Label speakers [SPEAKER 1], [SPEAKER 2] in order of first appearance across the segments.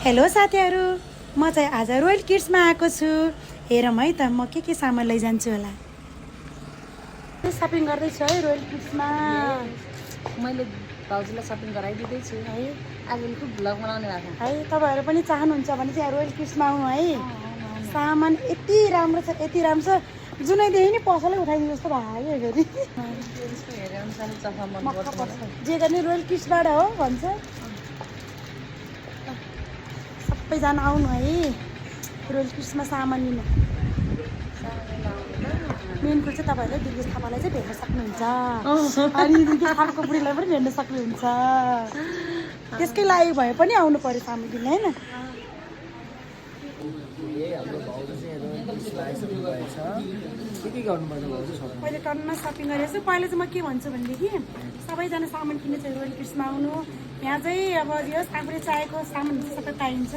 [SPEAKER 1] Hello साथीहरू, म चाहिँ आज रोयल किड्समा आएको छु। हेरौँ है त म के सामान लैजान्छु होला। सपिङ गर्दैछु है रोयल किड्समा।
[SPEAKER 2] मैले भाउजूलाई सपिङ गराइदिँदैछु
[SPEAKER 1] है
[SPEAKER 2] आजको भ्लग बनाउने भएको
[SPEAKER 1] है तपाईँहरू पनि चाहनुहुन्छ भने चाहिँ रोयल किड्समा आउनु है। सामान यति राम्रो छ, यति राम्रो छ, जुनैदेखि नि पसलै उठाइदिनु जस्तो भयो फेरि।
[SPEAKER 2] हेरे अनुसार चफा मन पर्छ
[SPEAKER 1] जे गर्ने रोयल किड्सबाट हो भन्छ। सबैजना आउनु है रोयल किड्समा सामान लिनु। मेन कुरो चाहिँ तपाईँहरूले दुर्गेश थापालाई चाहिँ भेट्न सक्नुहुन्छ अनि दुर्गेश थापाको बुढीलाई पनि भेट्न सक्नुहुन्छ। त्यसकै लागि भए पनि आउनु पर्यो सामान किन्नु होइन। पहिले टनमा सपिङ गरेको छु। पहिला चाहिँ म के भन्छु भनेदेखि सबैजना सामान किन्ने चाहिँ रोयल किड्समा आउनु। यहाँ चाहिँ अब यस आफूले चाहेको सामान सबै पाइन्छ।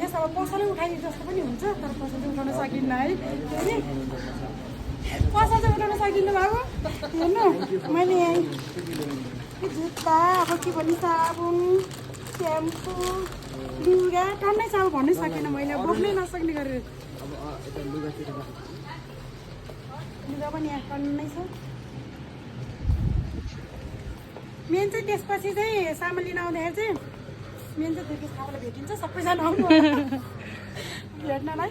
[SPEAKER 1] यस अब पसलै उठाइदिनु जस्तो पनि हुन्छ, तर पसल चाहिँ उठाउन सकिन्न है। फेरि पसल चाहिँ उठाउन सकिन्न बाबु। हेर्नु मैले यहाँ जुत्ता, अब के भन्ने साबुन, स्याम्पू, लुगा टन्नै छ। अब भन्नै सकेन मैले, बोक्नै नसक्ने गरेर। लुगा पनि यहाँ टन्नै छ। मेन चाहिँ त्यसपछि चाहिँ सामान लिन आउँदाखेरि चाहिँ मेन चाहिँ दुर्गेश थापालाई भेटिन्छ। सबैजना आउनु भेट्नलाई।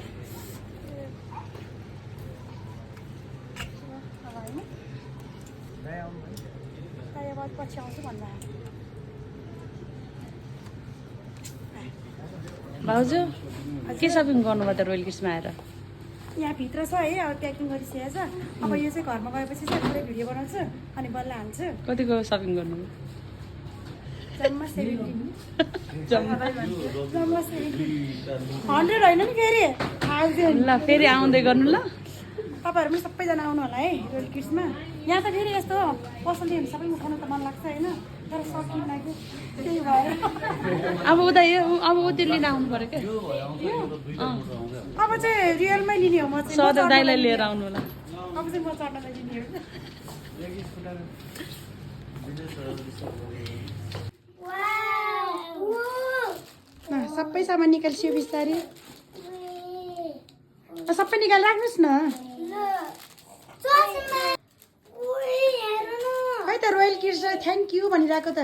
[SPEAKER 1] अब पछि आउँछु भन्दा
[SPEAKER 2] भाउजू के सपिङ गर्नुभयो त रोयल किड्समा आएर?
[SPEAKER 1] यहाँ भित्र छ है, अब प्याकिङ गरिसकेको छ। अब यो चाहिँ घरमा गएपछि चाहिँ पुरै भिडियो बनाउँछु अनि बल्ल हाल्छु।
[SPEAKER 2] कतिको सपिङ गर्नुभयो?
[SPEAKER 1] जम्मा 70 100 होइन नि फेरि 1000।
[SPEAKER 2] ल फेरि आउँदै गर्नु ल।
[SPEAKER 1] तपाईँहरू पनि सबैजना आउनु होला है रोयल किड्समा। यहाँ त फेरि यस्तो पसलले सबै उठाउनु त मन लाग्छ होइन, तर सकिन्न कि त्यही भएर
[SPEAKER 2] अब उता अब उति लिन आउनु पर्यो क्या।
[SPEAKER 1] अब चाहिँ रियलमै लिने हो म चाहिँ।
[SPEAKER 2] सदर दाइलाई लिएर आउनु होला।
[SPEAKER 1] अब चाहिँ म चट्टालाई लिने हो। सबै सामान निकाल्छु बिस्तारै। सबै निकाल राख्नुहोस् न। खै त रोयल किड्स थ्याङ्क यू भनिरहेको त।